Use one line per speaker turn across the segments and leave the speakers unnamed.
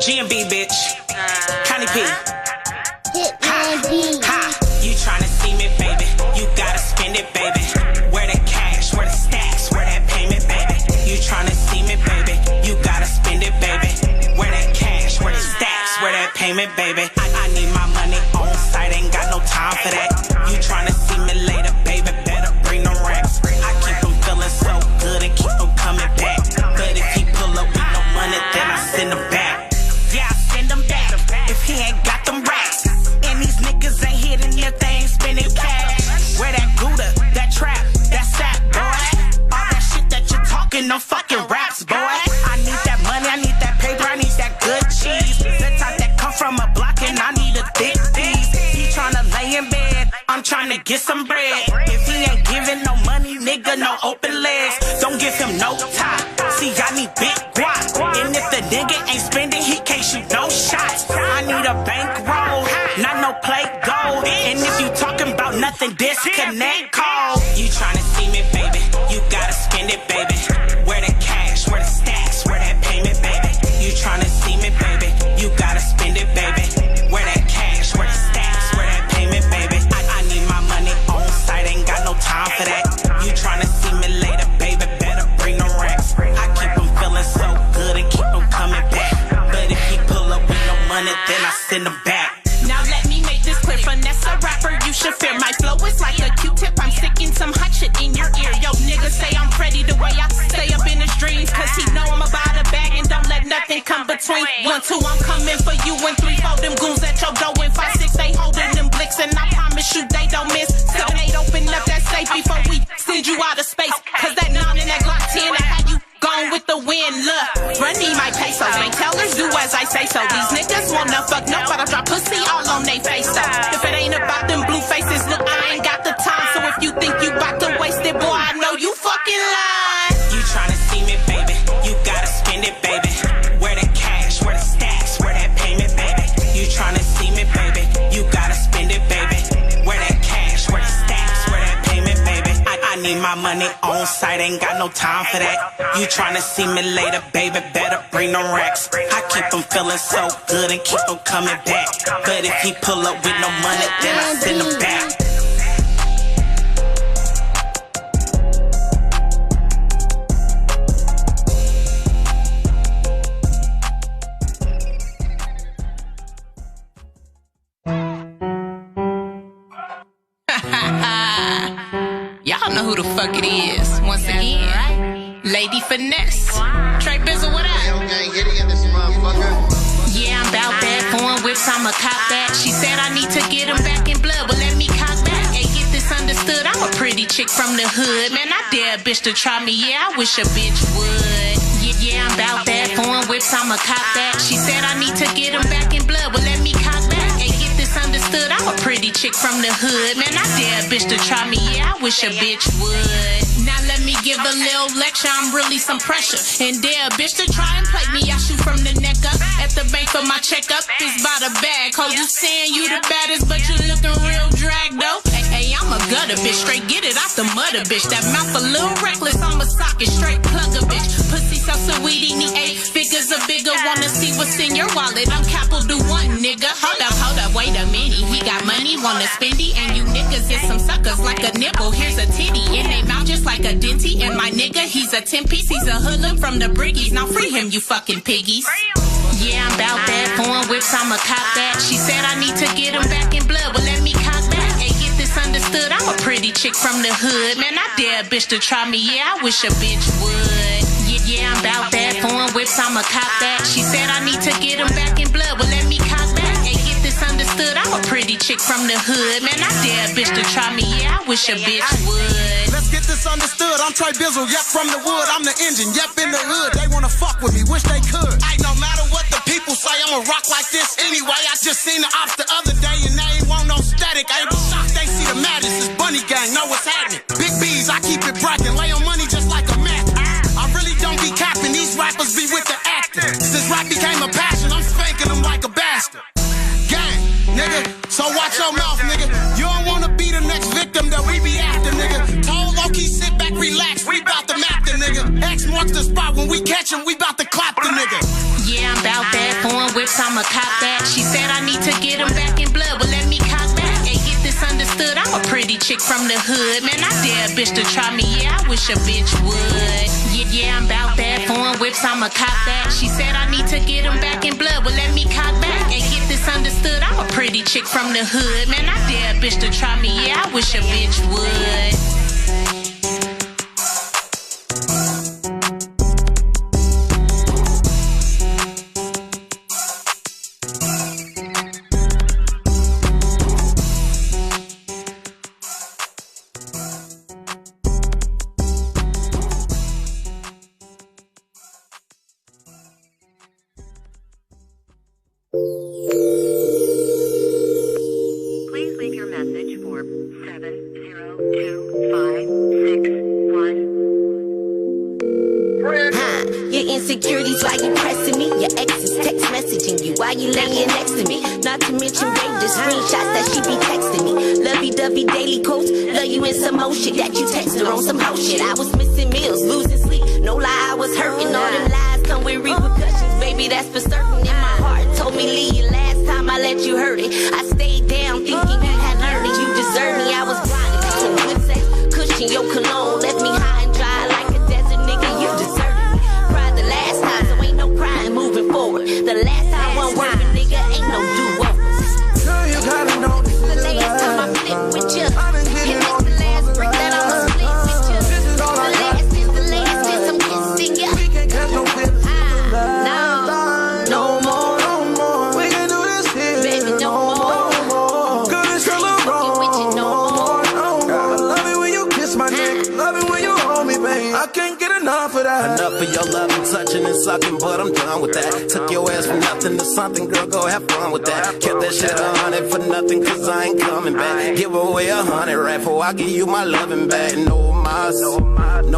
G&B, bitch. Connie P. Ha. You tryna see me, baby. You gotta spend it, baby. Where the cash, where the stacks, where that payment, baby. You tryna see me, baby. You gotta spend it, baby. Where that cash, where the stacks, where that payment, baby. I need my money on site, ain't got no time for that. You tryna see me later, baby. Better bring them racks. I keep them feeling so good and keep them coming back. But if he pull up with no money, then I send him back. Yeah, I send him back if he ain't got them racks. And these niggas ain't hitting your thing, spending cash. Where that Gouda, that trap, that sap, boy. All that shit that you're talking, no fucking raps, boy. I need that money, I need that paper, I need that good cheese. The type that come from a block and I need a thick piece. He tryna lay in bed, I'm tryna get some bread. If he ain't giving no money, nigga, no open legs. Don't give him no top. See, I need big guap. And if the nigga ain't spending, he can't shoot no shots. I need a bankroll, not no play gold. And if you talking about nothing, disconnect call. You tryna see me, baby, you gotta spend it, baby. Where the cash, where the stacks, where that payment, baby. You tryna see me, baby, you gotta spend it, baby. Where that cash, where the stacks, where that payment, baby. I need my money on site, ain't got no time for that. You tryna see me later, baby, better bring them racks. I keep them feeling so good and keep them coming back. But if he pull up with no money, then I send him back.
Now let me make this clear, finesse a rapper, you should fear. My flow is like a Q-tip, I'm sticking some hot shit in your ear. Yo, niggas say I'm Freddy the way I stay up in his dreams. Cause he know I'm about a bag and don't let nothing come between. 1, 2, I'm coming for you, and 3, 4, them goons at your door. And 5, 6, they holding them blicks, and I promise you they don't miss. 7, 8, open up that safe before we send you out of space. Cause that 9 and that Glock 10, I had you gone with the wind. Look, run me my pesos, bank tellers do as I say so. These niggas wanna fuck no, but I drop pussy all on they face though. If it ain't about them blue faces, look, I ain't got the time. So if you think you bout to waste it, boy, I know you fucking lying.
You tryna see me, baby, you gotta spend it, baby. Where the cash, where the stacks, where that payment, baby. You tryna see me, baby, you gotta spend it, baby. Where that cash, where the stacks, where that payment, baby. I need my money on site, ain't got no time for that. You tryna see me later, baby, better bring them racks. I keep them feeling so good and keep them coming back. But if he pull up with no money, then I send him back.
Y'all know who the fuck it is. Once again, Lady Finesse. Trey Bizzle, what up? Yeah, I'm bout that. Foreign whips, I'ma cop that. She said I need to get him back in blood, but let me cock back. Hey, get this understood. I'm a pretty chick from the hood. Man, I dare a bitch to try me. Yeah, I wish a bitch would. Yeah, I'm bout that. Foreign whips, I'ma cop that. She said I need to get him back in blood, but let me cock back. Hey, get this understood. I'm a pretty chick from the hood. Man, I dare a bitch to try me. Yeah, I wish a bitch would. Now let me give a little lecture, I'm really some pressure. And dare a bitch to try and play me, I shoot from the neck up. At the bank for my checkup, it's by the bag. Cause you saying you the baddest, but you looking real drag though. Hey, I'm a gutter bitch, straight get it out the mother bitch. That mouth a little reckless, I'm a socket, straight plug a bitch. Pussy so sweet, need 8 figures or bigger. Wanna see what's in your wallet, I'm capital do one nigga. Hold up, wait a minute. He got money, wanna spendy. And you niggas is some suckers like a nipple. Here's a titty in they mouth just like a denty. And my nigga, he's a 10-piece, he's a hoodlum from the briggies. Now free him, you fucking piggies. Yeah, I'm bout that. Foreign whips, I'ma cop that. She said I need to get him back in blood, but let me cock back. Hey, get this understood. I'm a pretty chick from the hood. Man, I dare a bitch to try me. Yeah, I wish a bitch would. Yeah, I'm bout that. Foreign whips, I'ma cop that. She said I need to get him back in blood, but let me cock back. Hey, get this understood. I'm a pretty chick from the hood. Man, I dare a bitch to try me. Yeah, I wish a bitch would.
Let's get this understood. I'm Trey Bizzle, yep, from the wood. I'm the engine, yep, in the hood. They wanna fuck with me, wish they could. Hey, no matter what the people say, I'ma rock like this anyway. I just seen the ops the other day and they ain't want no static. I ain't shocked they see the madness. It's Bunny Gang, know what's happening. Big B's, I keep it bragging. Lay on money just like a mat. I really don't be capping. These rappers be with the acting. Since rap became a passion, I'm spanking them like a bastard. Gang, nigga, so watch your mouth, nigga. You don't wanna be the next victim that we be after, nigga. Told low-key, sit back, relax, we bout to map the nigga. X marks the spot, when we catch him, we bout to clap the nigga.
Yeah, I'm bout that. Foreign I'ma cop that. She said I need to get them back in blood, but let me cock back. Hey, get this understood, I'm a pretty chick from the hood. Man, I dare a bitch to try me, yeah, I wish a bitch would. Yeah, I'm bout that. Foreign whips, I'ma cop that. She said I need to get them back in blood, but let me cock back. Hey, get this understood, I'm a pretty chick from the hood. Man, I dare a bitch to try me, yeah, I wish a bitch would.
Please leave your message for 7025661.
Your insecurities, why you pressing me? Your ex is text messaging you, why you laying next to me? Not to mention, babe, the screenshots that she be texting me. Lovey-dovey daily quotes, love you in some more shit that you text her on some hoe shit. I was missing meals, losing sleep, no lie, I was hurting. All them lies come with repercussions, baby, that's for certain. In my heart, told me leave you last time I let you hurt it. I stayed down thinking you had learned it, you deserve me. I was blinded between good sex, cushion, your cologne, left me high and dry like a desert nigga, you deserted me. Cried the last time, so ain't no crying moving forward. The last time one word, nigga, ain't no do-overs.
Girl, you gotta know this
The
is the
last time I
last
flipped
time.
with you,
I've been
and
getting
it's
on
the
this
last brick that I'ma split with you.
This is all I got.
The last is I'm kissing you.
We can't catch no feelings.
No, no more,
No more. We can do this here.
baby, no more.
Girl, it's still a wrong.
With you, no more.
No more. I love it when you kiss my neck. Love it when you hold me, babe. I can't get enough of that.
Enough of your love and touching and sucking, but I'm done with that. Took your ass from nothing to something, girl, go have fun with that. Kept that shit 100 for nothing, cause I ain't coming back. Give away 100 right before I give you my loving back. No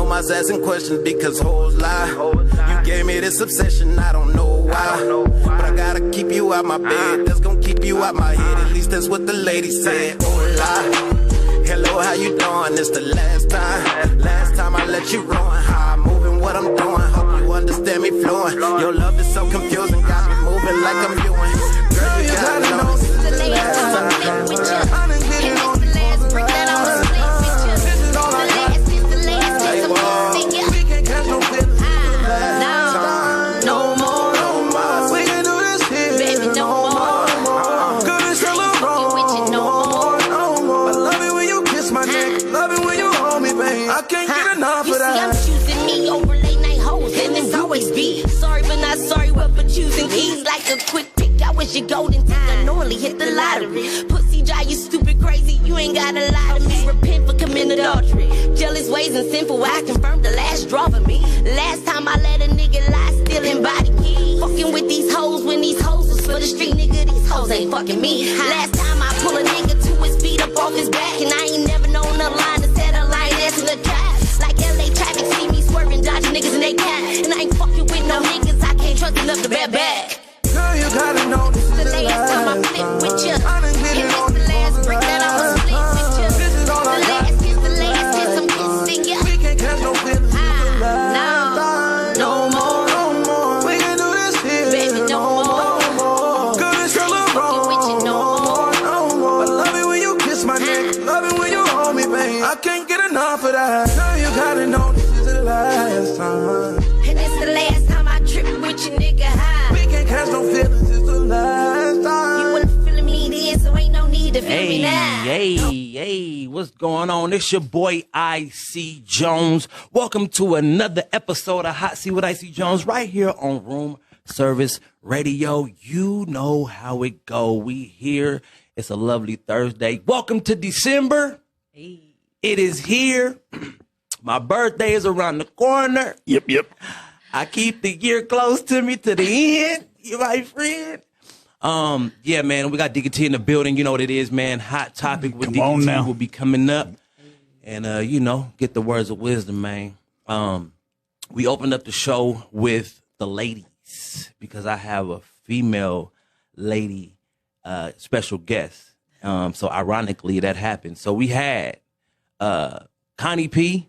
mas asking questions because hoes lie. You gave me this obsession, I don't know why. But I gotta keep you out my bed, that's gonna keep you out my head. At least that's what the lady said. Oh, lie. Hello, how you doing? It's the last time I let you ruin how I'm moving, what I'm doing. Hope you understand me fluent. Your love is so confusing, got me moving like I'm viewing. Girl, you gotta know this is
The
the
last time I
last
flipped with you,
time. I've been getting on
and it's the last brick that I'ma split with you.
This is all I got.
The last is I'm kissing you.
We can't catch no feelings.
No more,
We can do this here.
baby, no more.
Girl, it's still a wrong.
With you, no more.
I love it when you kiss my neck. Love it when you hold me, babe. I can't get enough
You
of
see, I'm
that.
choosing me over late night hoes, and it's always be sorry, but not sorry. What for choosing keys like a quick pick? I wish your golden ticket normally hit the lottery. Pussy dry, you stupid crazy. You ain't gotta lie to me. Repent for committing adultery. Jealous ways and sinful. I confirmed the last draw for me. Last time I let a nigga lie, stealing body keys. Fucking with these hoes when these hoes was for the street, nigga. These hoes ain't fucking me. Last time I pull a nigga to his feet up off his back, and I ain't never known a line to set a line that's in the trap. Like LA traffic, see me swerving, dodging niggas in they cat. And I ain't fucking with no niggas I can't trust enough to bet back.
Girl, you gotta know this is
The
the
last time I
last
flipped with you,
I've been
and
getting
it's
on
the
this
last brick that I'ma split with you.
This is all I
The
got.
last is I'm kissing you.
We can't catch no feelings.
No more,
We can do this here.
baby, no more.
Girl, it's still a wrong.
With you, no more.
I love it when you kiss my neck. Love it when you hold me, babe. I can't get enough of that. Girl, you gotta know this is the last time.
And it's the last time I trip with you, nigga. High.
We can't catch no feelings. It's the last time.
You wasn't feeling me then, so ain't no need to feel me now.
Hey, what's going on? It's your boy IC Jonez. Welcome to another episode of Hot Seat with IC Jonez right here on Room Service Radio. You know how it go. We here. It's a lovely Thursday. Welcome to December. It is here. My birthday is around the corner.
Yep.
I keep the year close to me to the end. You my friend. Yeah, man, we got DKT in the building. You know what it is, man. Hot topic with DKT will be coming up. And, get the words of wisdom, man. We opened up the show with the ladies because I have a female lady special guest. So ironically, that happened. So we had Connie P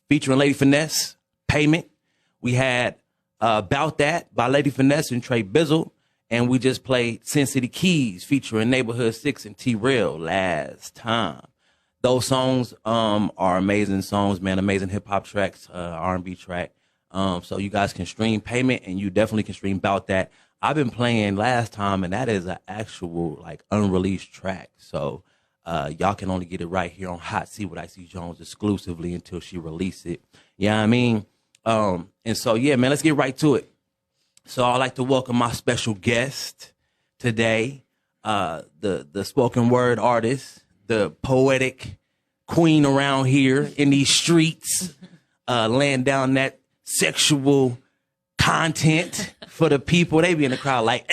featuring Lady Finesse, Payment. We had About That by Lady Finesse and Trey Bizzle. And we just played Sin City Keys featuring Neighborhood 6 and T-Rail last time. Those songs are amazing songs, man. Amazing hip-hop tracks, R&B track. So you guys can stream Payment, and you definitely can stream Bout That. I've been playing last time, and that is an actual, like, unreleased track. So y'all can only get it right here on Hot Seat with IC Jonez exclusively until she release it. You know what I mean? And so, yeah, man, let's get right to it. So I'd like to welcome my special guest today, the spoken word artist, the poetic queen around here in these streets, laying down that sexual content for the people. They be in the crowd like,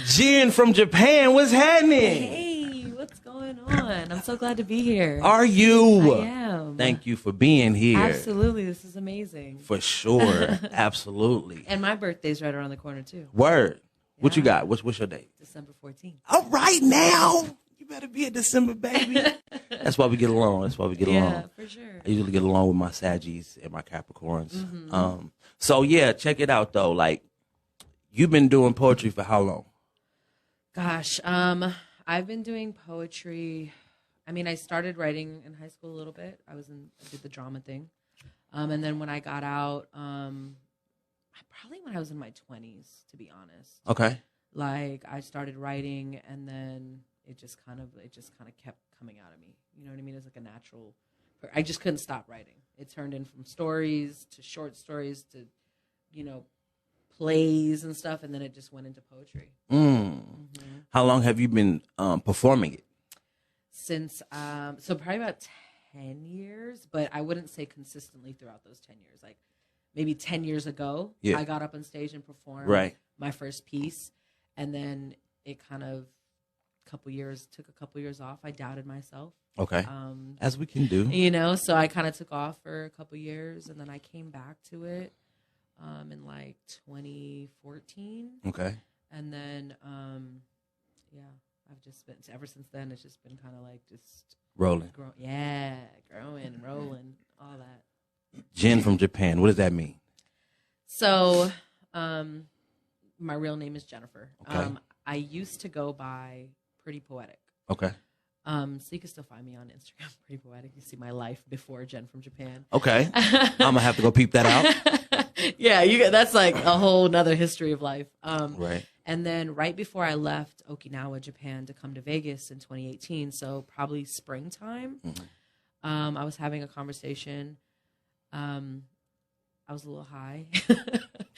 Jenn from Japan, what's happening?
Hey, what's going on? I'm so glad to be here.
Are you?
I am.
Thank you for being here.
Absolutely, this is amazing.
For sure, absolutely.
And my birthday's right around the corner too.
Word. What you got? What's your date?
December 14th.
All right now. You better be a December baby. That's why we get along. That's why we get along.
Yeah, for sure.
I usually get along with my Saggies and my Capricorns. So yeah, check it out though. Like, you've been doing poetry for how long?
Gosh, I've been doing poetry. I mean, I started writing in high school a little bit. I did the drama thing. And then when I got out, probably when I was in my 20s, to be honest.
Okay.
Like, I started writing, and then it just kind of kept coming out of me. You know what I mean? It's like a natural. I just couldn't stop writing. It turned in from stories to short stories to, plays and stuff, and then it just went into poetry.
How long have you been performing it?
Since so probably about 10 years, but I wouldn't say consistently throughout those 10 years. Like maybe 10 years ago, I got up on stage and performed my first piece, and then it kind of took a couple years off. I doubted myself.
Okay. As we can do.
So I kind of took off for a couple years, and then I came back to it in like 2014.
Okay.
And then, I've just been, ever since then, it's just been kind of like just
rolling.
Growing, rolling, all that.
Jenn from Japan. What does that mean?
So, my real name is Jennifer.
Okay.
I used to go by Pretty Poetic.
Okay.
So you can still find me on Instagram, Pretty Poetic. You see my life before Jenn from Japan.
Okay. I'm gonna have to go peep that out.
Yeah, that's like a whole nother history of life.
Right.
And then right before I left Okinawa, Japan, to come to Vegas in 2018, so probably springtime, I was having a conversation. I was a little high.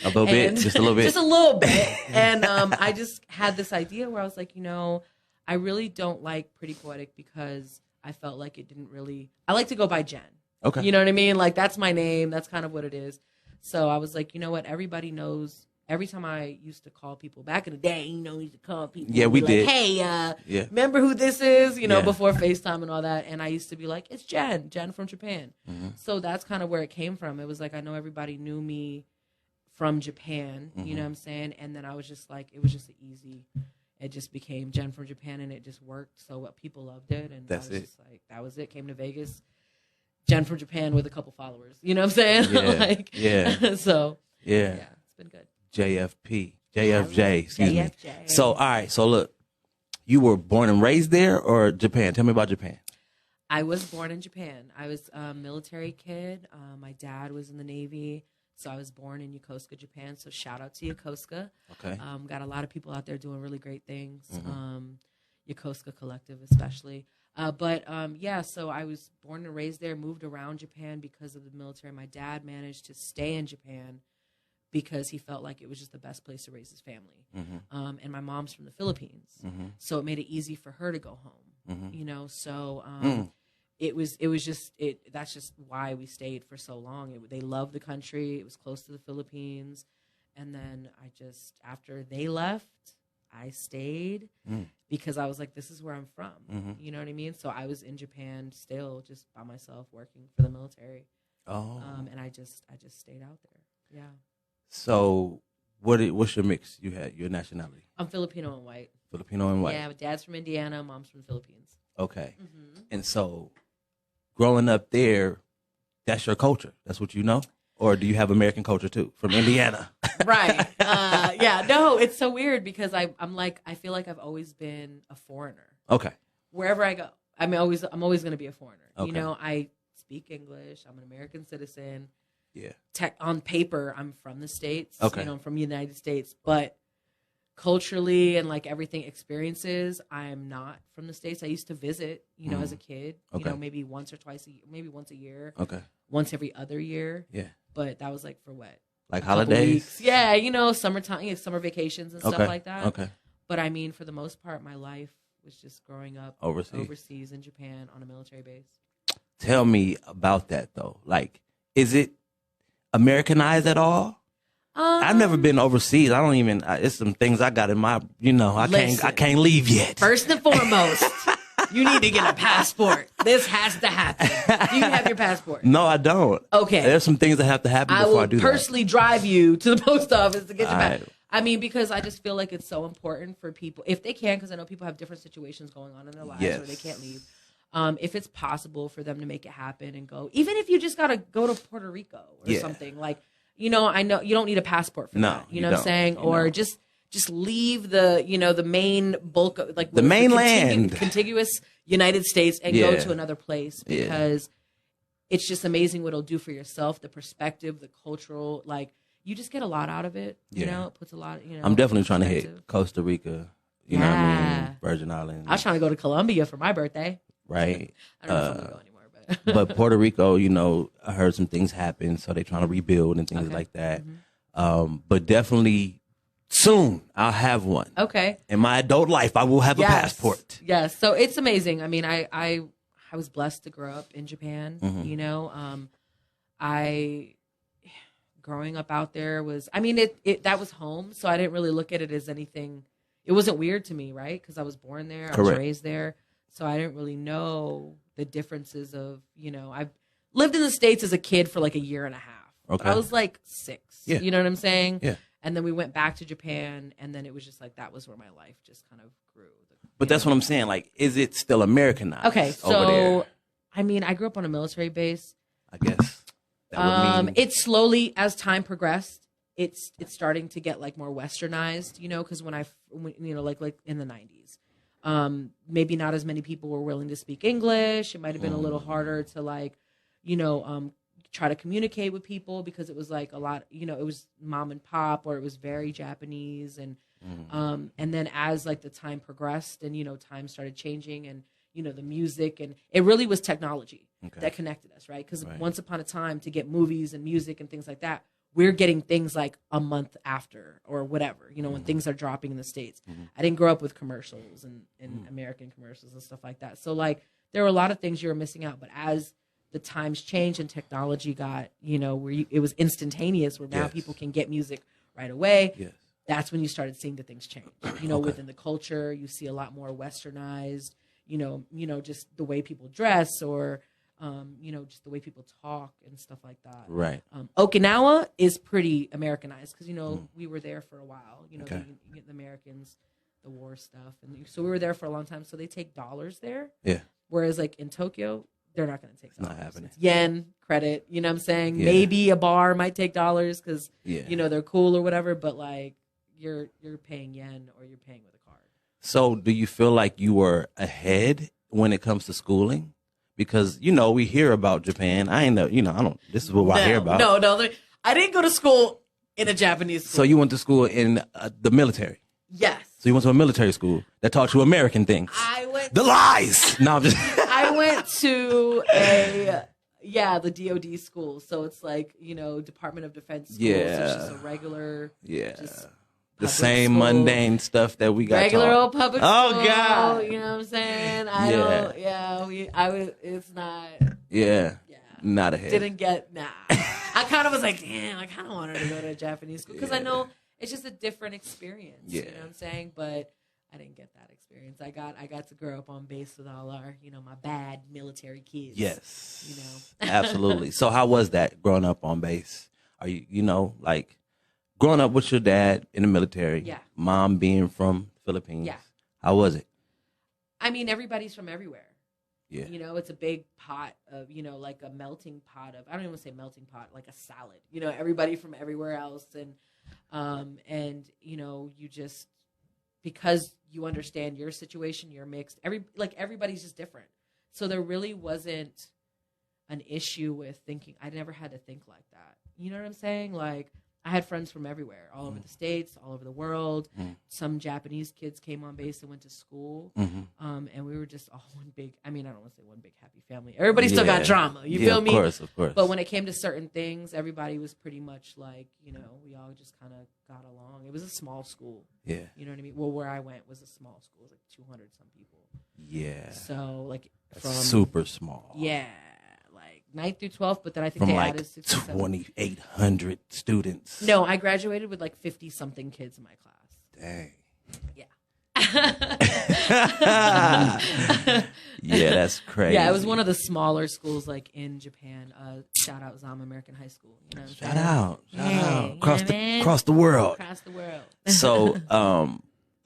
A little bit? Just a little bit?
Just a little bit. And I just had this idea where I was like, I really don't like Pretty Poetic because I felt like it didn't really... I like to go by Jenn.
Okay.
You know what I mean? Like, that's my name. That's kind of what it is. So I was like, you know what? Everybody knows... Every time I used to call people back in the day, we used to call people.
Yeah, we did.
Like, hey, remember who this is? Before FaceTime and all that. And I used to be like, it's Jenn from Japan. So that's kind of where it came from. It was like, I know everybody knew me from Japan, you know what I'm saying? And then I was just like, it was just easy. It just became Jenn from Japan, and it just worked. So what people loved it. And
that's it.
Just like, that was it. Came to Vegas, Jenn from Japan with a couple followers. You know what I'm saying?
Yeah.
So,
yeah,
it's been good.
JFJ, excuse me. So, all right. So, look, you were born and raised there or Japan? Tell me about Japan.
I was born in Japan. I was a military kid. My dad was in the Navy, so I was born in Yokosuka, Japan. So, shout out to Yokosuka.
Okay.
Got a lot of people out there doing really great things. Yokosuka Collective, especially. So I was born and raised there, moved around Japan because of the military. My dad managed to stay in Japan because he felt like it was just the best place to raise his family. And my mom's from the Philippines, so it made it easy for her to go home. So that's just why we stayed for so long. They loved the country. It was close to the Philippines. And then after they left, I stayed because I was like, this is where I'm from. You know what I mean? So I was in Japan still just by myself working for the military. And I just stayed out there. Yeah.
So what's your mix? Your nationality?
I'm Filipino and white.
Filipino and white.
Yeah, my dad's from Indiana, mom's from the Philippines.
Okay. And so growing up there, that's your culture. That's what you know? Or do you have American culture too from Indiana?
Right. Yeah. No, it's so weird because I'm like, I feel like I've always been a foreigner.
Okay.
Wherever I go, I'm always going to be a foreigner.
Okay.
You know, I speak English. I'm an American citizen.
Yeah.
On paper, I'm from the States.
Okay.
You know, I'm from the United States, but culturally and like everything experiences, I'm not from the States. I used to visit, you know, as a kid, you know, maybe once or twice maybe once a year.
Okay.
Once every other year.
Yeah.
But that was like for what?
Like holidays?
Weeks. Yeah, you know, summertime, summer vacations and stuff like that.
Okay.
But I mean, for the most part, my life was just growing up overseas in Japan on a military base.
Tell me about that though. Like, is it Americanized at all? I've never been overseas. I don't even. It's some things I got in my. You know, I can't leave yet.
First and foremost, you need to get a passport. This has to happen. Do you have your passport?
No, I don't.
Okay.
There's some things that have to happen before I do that.
I will personally drive you to the post office to get your passport. I mean, because I just feel like it's so important for people, if they can, because I know people have different situations going on in their lives where they can't leave. If it's possible for them to make it happen and go, even if you just got to go to Puerto Rico or something, like, you know, I know you don't need a passport for that. You know what I'm saying? Or just leave the, you know, the main bulk of, like,
the mainland,
contiguous United States and go to another place, because it's just amazing what it'll do for yourself, the perspective, the cultural, like, you just get a lot out of it. You know, it puts a lot, you know.
I'm definitely trying to hit Costa Rica, you know what I mean? Virgin Islands.
I was trying to go to Colombia for my birthday.
Right.
I don't know if I'm going to go anymore.
But Puerto Rico, you know, I heard some things happen, so they're trying to rebuild and things like that. But definitely soon I'll have one.
Okay.
In my adult life, I will have a passport.
Yes. So it's amazing. I mean, I was blessed to grow up in Japan. You know, growing up out there was, I mean, that was home, so I didn't really look at it as anything. It wasn't weird to me, right? Because I was born there, I was raised there, so I didn't really know the differences of, you know, I lived in the States as a kid for like a year and a half. Okay. I was like 6. Yeah. You know what I'm saying? Yeah. And then we went back to Japan, and then it was just like, that was where my life just kind of grew.
But that's what I'm saying. Like, is it still Americanized?
Okay, so, I mean, I grew up on a military base.
I guess. That would mean...
It's slowly, as time progressed, it's starting to get like more westernized, you know, because when you know, like in the 90s. Maybe not as many people were willing to speak English. It might have been a little harder to, like, you know, try to communicate with people, because it was like a lot, you know, it was mom and pop, or it was very Japanese. And then as like the time progressed and, you know, time started changing, and, you know, the music, and it really was technology that connected us, right? Because once upon a time, to get movies and music and things like that, we're getting things like a month after or whatever, you know, when things are dropping in the States. I didn't grow up with commercials and American commercials and stuff like that. So, like, there were a lot of things you were missing out. But as the times changed and technology got, you know, where it was instantaneous, where now people can get music right away, that's when you started seeing the things change. You know, within the culture, you see a lot more westernized, you know, just the way people dress, or... you know, just the way people talk and stuff like that.
Right.
Okinawa is pretty Americanized, because, you know, we were there for a while. You know, the Americans, the war stuff, and so we were there for a long time. So they take dollars there. Yeah. Whereas, like, in Tokyo, they're not going to take dollars. Not happening. It's yen, credit. You know what I'm saying? Yeah. Maybe a bar might take dollars because you know, they're cool or whatever. But, like, you're paying yen, or you're paying with a card. So
do you feel like you were ahead when it comes to schooling? Because, you know, we hear about Japan. I ain't know, you know, I don't, this is what I hear about.
No, I didn't go to school in a Japanese school.
So you went to school in the military?
Yes.
So you went to a military school that taught you American things? The lies! No, I'm just...
I went to the DOD school. So it's like, you know, Department of Defense school. Yeah. So it's just a regular... Yeah.
The same school. Mundane stuff that we got
regular
taught.
Old public school.
Oh God!
You know what I'm saying? It's not.
Yeah. Not ahead.
Didn't get I kind of was like, damn, I kind of wanted to go to a Japanese school, because I know it's just a different experience. Yeah. You know what I'm saying? But I didn't get that experience. I got to grow up on base with all our, you know, my bad military kids.
Yes.
You know.
Absolutely. So how was that growing up on base? Are you know, like, growing up with your dad in the military, mom being from the Philippines, how was it?
I mean, everybody's from everywhere.
Yeah.
You know, it's a big pot of, you know, like a melting pot of, I don't even want to say melting pot, like a salad, you know, everybody from everywhere else. And, you know, you just, because you understand your situation, you're mixed, everybody's just different. So there really wasn't an issue with thinking, I never had to think like that. You know what I'm saying? Like, I had friends from everywhere, all over the States, all over the world. Some Japanese kids came on base and went to school. And we were just all one big, I mean, I don't want to say one big happy family. Everybody still got drama. You feel me?
Of course.
But when it came to certain things, everybody was pretty much like, you know, we all just kind of got along. It was a small school.
Yeah.
You know what I mean? Well, where I went was a small school. It was like 200 some people.
Yeah.
So, like,
from super small.
Yeah. 9th through 12th, but then I think
from
they
like
added 67.
2,800 students.
No, I graduated with like 50-something kids in my class.
Dang.
Yeah.
Yeah, that's crazy.
Yeah, it was one of the smaller schools like in Japan. Shout out Zama American High School. You know
Shout out.
Across
the world.
Across the world.
So,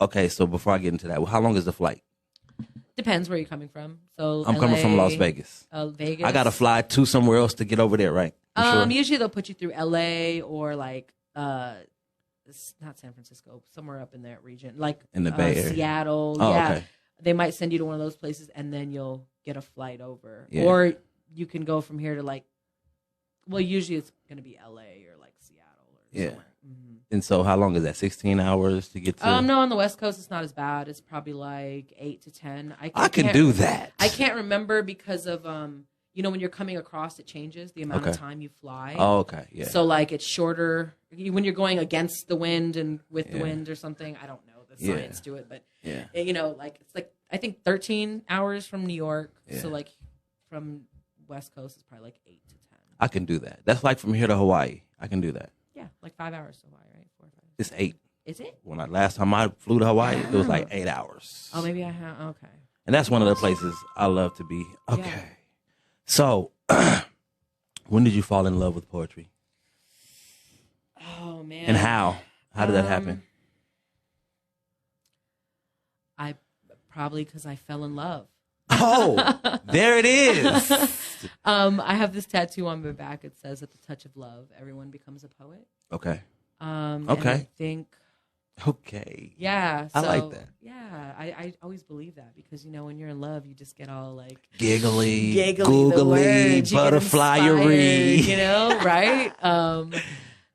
okay, so before I get into that, how long is the flight?
Depends where you're coming from. So
I'm coming from Las Vegas.
Vegas.
I got to fly to somewhere else to get over there, right? Sure.
Usually they'll put you through LA or like not San Francisco, somewhere up in that region, like
in the Bay Area.
Seattle.
Oh,
yeah,
okay.
They might send you to one of those places, and then you'll get a flight over,
Yeah.
or you can go from here to like. Well, usually it's going to be LA or like Seattle or somewhere. Mm-hmm.
And so, how long is that? 16 hours to get to?
No, on the West Coast, it's not as bad. It's probably like 8 to 10.
I can do that.
I can't remember because of you know, when you're coming across, it changes the amount of time you fly.
Oh, okay, yeah.
So like it's shorter when you're going against the wind and with the wind or something. I don't know the science to it, but you know, like it's like I think 13 hours from New York. So like from West Coast, it's probably like 8 to 10.
I can do that. That's like from here to Hawaii. I can do that.
Yeah, like 5 hours to Hawaii, right? 4 or 5.
It's 8.
Is it?
Last time I flew to Hawaii, it was like 8 hours.
Oh, maybe I have. Okay.
And that's one of the places I love to be. Okay.
Yeah.
So, when did you fall in love with poetry?
Oh man.
And how? How did that happen?
I probably because I fell in love.
Oh, there it is.
I have this tattoo on my back. It says, "At the touch of love, everyone becomes a poet."
Okay.
Okay.
And
I think.
Okay.
Yeah. So,
I like that.
Yeah, I always believe that because you know when you're in love, you just get all like
Giggly,
the
googly,
words, you get
butterflyery.
inspired, you know, right?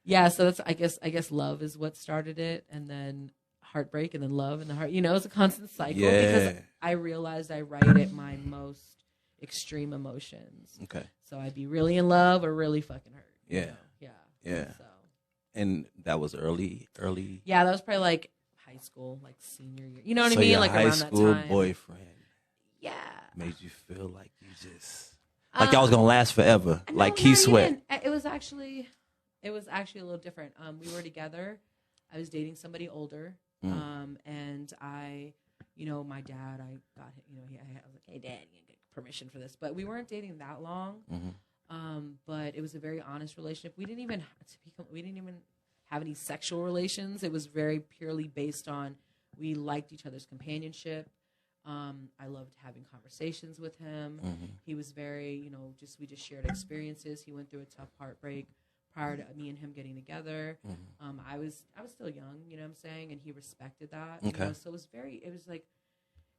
Yeah. So that's I guess love is what started it, and then heartbreak, and then love, and the heart. You know, it's a constant cycle because I realized I write at my most extreme emotions.
Okay.
So I'd be really in love or really fucking hurt.
Yeah.
You know? Yeah.
Yeah.
So.
And that was early.
Yeah, that was probably like high school, like senior year. You know what I mean?
Your
Like
high
around
school
that time.
boyfriend.
Yeah.
Made you feel like you just like y'all was gonna last forever, like Keith Sweat.
It was actually a little different. We were together. I was dating somebody older, and you know, my dad. I got, you know, I was like, "Hey, Dad, you get permission for this," but we weren't dating that long. But it was a very honest relationship. We didn't even have any sexual relations. It was very purely based on we liked each other's companionship. I loved having conversations with him. He was very, you know, we just shared experiences. He went through a tough heartbreak prior to me and him getting together. I was still young, you know what I'm saying, and he respected that. You know? So it was like.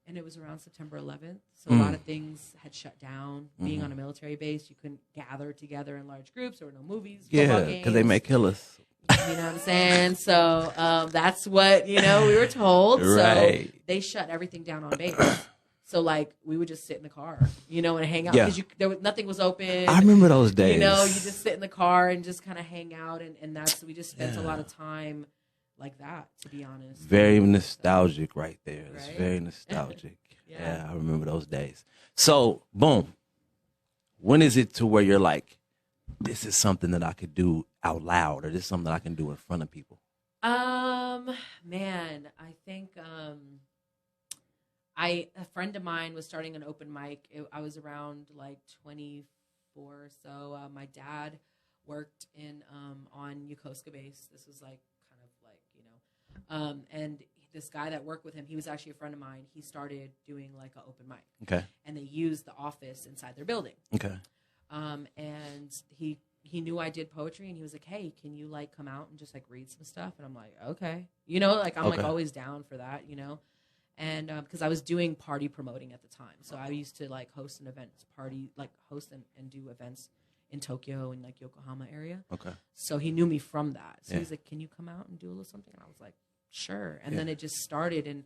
And it was around September 11th, so a lot of things had shut down. Being on a military base, you couldn't gather together in large groups. There were no movies.
Yeah, because they may kill us.
You know what I'm saying? So that's what, you know, we were told.
Right.
So they shut everything down on base. So, like, we would just sit in the car, you know, and hang out. Because nothing was open.
I remember those days.
You know, you just sit in the car and just kind of hang out. And we just spent a lot of time like that, to be honest.
Very nostalgic right there. It's
Right?
very nostalgic.
Yeah.
Yeah, I remember those days. So, boom. When is it to where you're like, this is something that I could do out loud, or this is something I can do in front of people?
Man, I think a friend of mine was starting an open mic. I was around like 24 or so. My dad worked on Yokosuka base. This was like kind of like, you know, and this guy that worked with him, he was actually a friend of mine. He started doing like an open mic.
Okay.
And they used the office inside their building.
Okay.
And he knew I did poetry, and he was like, hey, can you like come out and just like read some stuff? And I'm like, okay. You know, like I'm like always down for that, you know? And because I was doing party promoting at the time. So I used to like host an event party, like host and do events in Tokyo and like Yokohama area. Okay. So he knew me from that. So he's like, can you come out and do a little something? And I was like, sure. And then it just started, and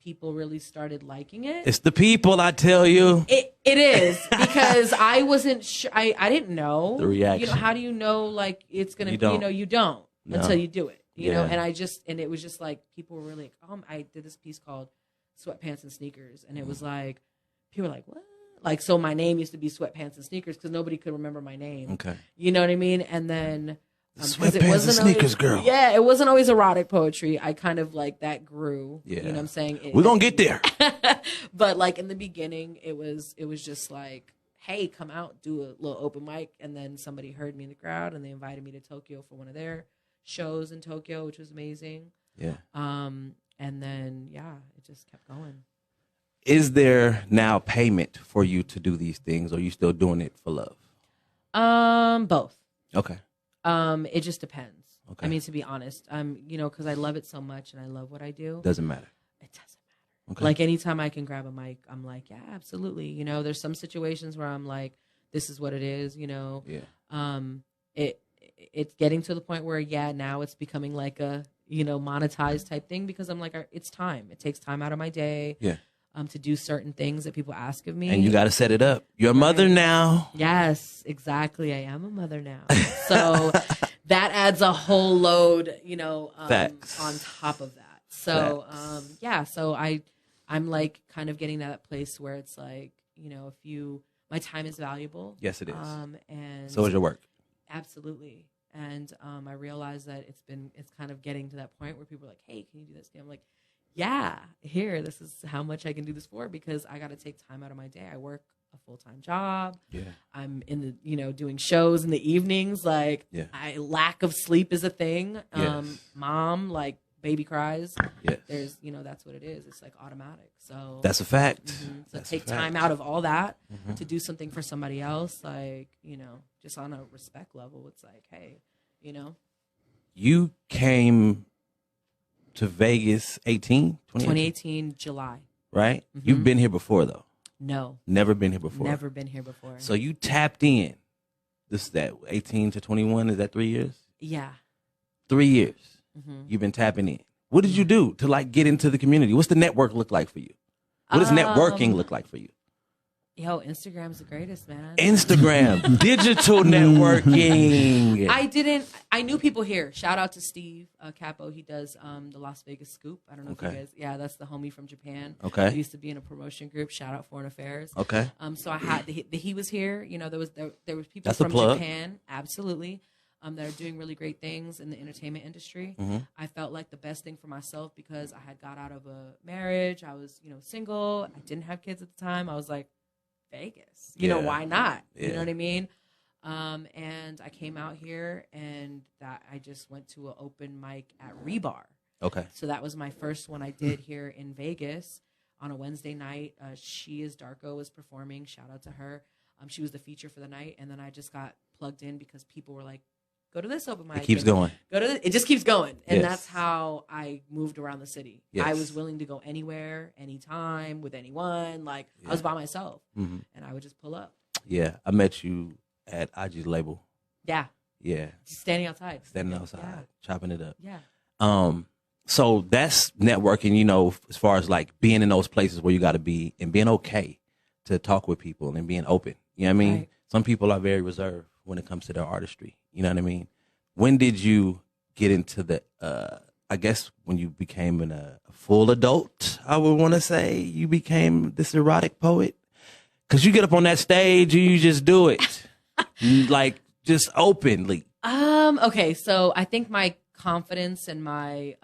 people really started liking it.
It's the people, I tell you.
It is, because I wasn't sure. I didn't know
the reaction.
You know, how do you know like it's gonna be? You know, you don't until you do it. You know, and it was just like people were really like, I did this piece called Sweatpants and Sneakers, and it was like people were like, what? Like, so my name used to be Sweatpants and Sneakers because nobody could remember my name. Okay, you know what I mean? And then
Sweatpants and Sneakers girl.
Yeah, it wasn't always erotic poetry. I kind of like that grew. Yeah, you know what I'm saying?
We're gonna get there.
But like in the beginning, it was just like, hey, come out, do a little open mic, and then somebody heard me in the crowd, and they invited me to Tokyo for one of their shows in Tokyo, which was amazing. Yeah. And then it just kept going.
Is there now payment for you to do these things, or are you still doing it for love?
Both.
Okay.
It just depends. Okay. I mean, to be honest, you know, because I love it so much and I love what I do.
Doesn't matter.
It doesn't matter. Okay. Like anytime I can grab a mic, I'm like, yeah, absolutely. You know, there's some situations where I'm like, this is what it is. You know. Yeah. It's getting to the point where now it's becoming like a, you know, monetized type thing, because I'm like, it's time. It takes time out of my day. Yeah. To do certain things that people ask of me.
And you got to set it up. You're a mother now.
Yes, exactly. I am a mother now. So that adds a whole load, you know, on top of that. So, so I'm like kind of getting to that place where it's like, you know, my time is valuable.
Yes, it is.
And
so is your work.
Absolutely. And I realize that it's kind of getting to that point where people are like, hey, can you do this? And I'm like, yeah, this is how much I can do this for, because I got to take time out of my day. I work a full-time job. Yeah. I'm in the, you know, doing shows in the evenings. Like, lack of sleep is a thing. Mom, like, baby cries. Yes. There's, you know, that's what it is. It's like automatic. So
that's a fact.
Mm-hmm. So take time out of all that to do something for somebody else. Like, you know, just on a respect level, it's like, hey, you know.
You came to Vegas
2018 July.
Right? Mm-hmm. You've been here before, though.
No.
Never been here before.
Never been here before.
So you tapped in. This is that 18 to 21. Is that 3 years?
Yeah.
3 years. Mm-hmm. You've been tapping in. What did you do to like get into the community? What's the network look like for you? What does networking look like for you?
Yo, Instagram's the greatest, man.
Instagram, digital networking.
I knew people here. Shout out to Steve Capo. He does the Las Vegas Scoop. I don't know if you guys, that's the homie from Japan. Okay. He used to be in a promotion group. Shout out Foreign Affairs. Okay. So I had, he was here. You know, there was people from Japan. Absolutely. That are doing really great things in the entertainment industry. Mm-hmm. I felt like the best thing for myself, because I had got out of a marriage. I was, you know, single. I didn't have kids at the time. I was like, Vegas, you know, why not? Yeah. You know what I mean? And I came out here, and that I just went to an open mic at Rebar. Okay. So that was my first one I did here in Vegas on a Wednesday night. She is Darko was performing. Shout out to her. She was the feature for the night, and then I just got plugged in because people were like, go to this open mic.
It keeps going.
It just keeps going. And that's how I moved around the city. Yes. I was willing to go anywhere, anytime, with anyone. Like, I was by myself. Mm-hmm. And I would just pull up.
Yeah. I met you at IG's label.
Yeah.
Yeah.
Just standing outside.
Chopping it up. Yeah. So that's networking, you know, as far as like being in those places where you got to be and being okay to talk with people and being open. You know what I mean? Right. Some people are very reserved when it comes to their artistry. You know what I mean? When did you get into the, I guess when you became a full adult, I would want to say, you became this erotic poet? Because you get up on that stage and you just do it. Like, just openly.
Okay, so I think my confidence and my,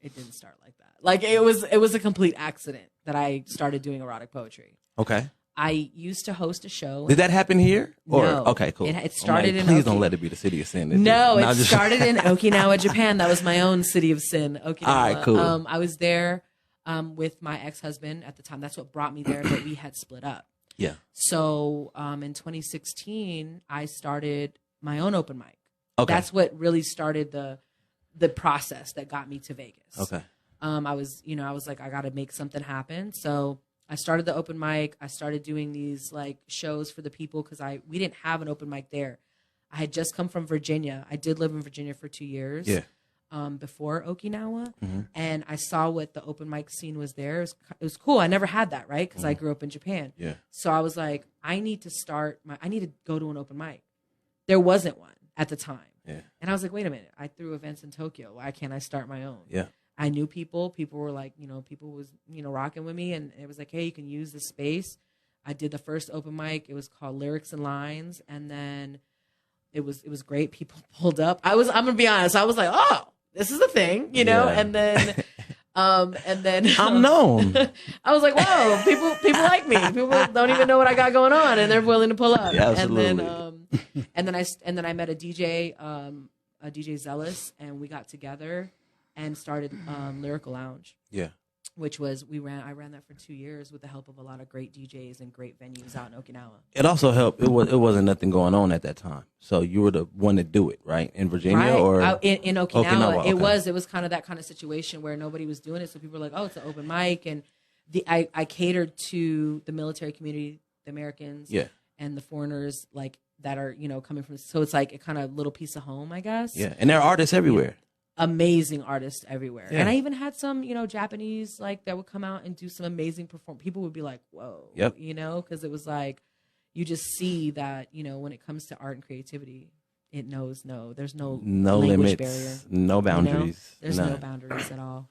it didn't start like that. Like, it was a complete accident that I started doing erotic poetry.
Okay.
I used to host a show.
Did that happen here? Or
No.
okay, cool.
It started in
Please
Oki-
don't let it be the city of sin.
No, it
just-
started in Okinawa, Japan. That was my own city of sin, Okinawa.
All right, cool.
I was there with my ex-husband at the time. That's what brought me there, but we had split up.
Yeah.
So in 2016, I started my own open mic.
Okay.
That's what really started the process that got me to Vegas.
Okay.
I was like, I got to make something happen. So I started the open mic. I started doing these like shows for the people because we didn't have an open mic there. I had just come from Virginia. I did live in Virginia for 2 years.
Yeah.
Before Okinawa,
Mm-hmm.
and I saw what the open mic scene was there. It was cool. I never had that, right? Because I grew up in Japan.
Yeah.
So I was like, I need to go to an open mic. There wasn't one at the time.
Yeah.
And I was like, wait a minute. I threw events in Tokyo. Why can't I start my own?
Yeah.
I knew people. People were like, people was, rocking with me. And it was like, hey, you can use this space. I did the first open mic. It was called Lyrics and Lines. And then it was great. People pulled up. I'm going to be honest. I was like, oh, this is a thing,
Yeah.
And then,
I'm known.
I was like, whoa, people like me. People don't even know what I got going on, and they're willing to pull up.
Yeah, absolutely.
And then I met a DJ Zealous, and we got together and started Lyrical Lounge.
Yeah.
Which was I ran that for 2 years with the help of a lot of great DJs and great venues out in Okinawa.
It also helped. It wasn't nothing going on at that time, so you were the one to do it, right? In Virginia
Right.
or
In Okinawa.
Okay.
It was kind of that kind of situation where nobody was doing it, so people were like, "Oh, it's an open mic," and I catered to the military community, the Americans,
Yeah.
and the foreigners like that are coming from. So it's like a kind of little piece of home, I guess.
Yeah, and there are artists everywhere.
Amazing artists everywhere.
Yeah.
And I even had some, Japanese like that would come out and do some amazing perform. People would be like, whoa,
Yep.
because it was like, you just see that, when it comes to art and creativity, it knows there's no language
limits,
barrier.
no boundaries.
There's
none.
no boundaries at all.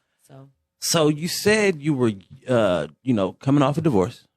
So you said you were, coming off a divorce,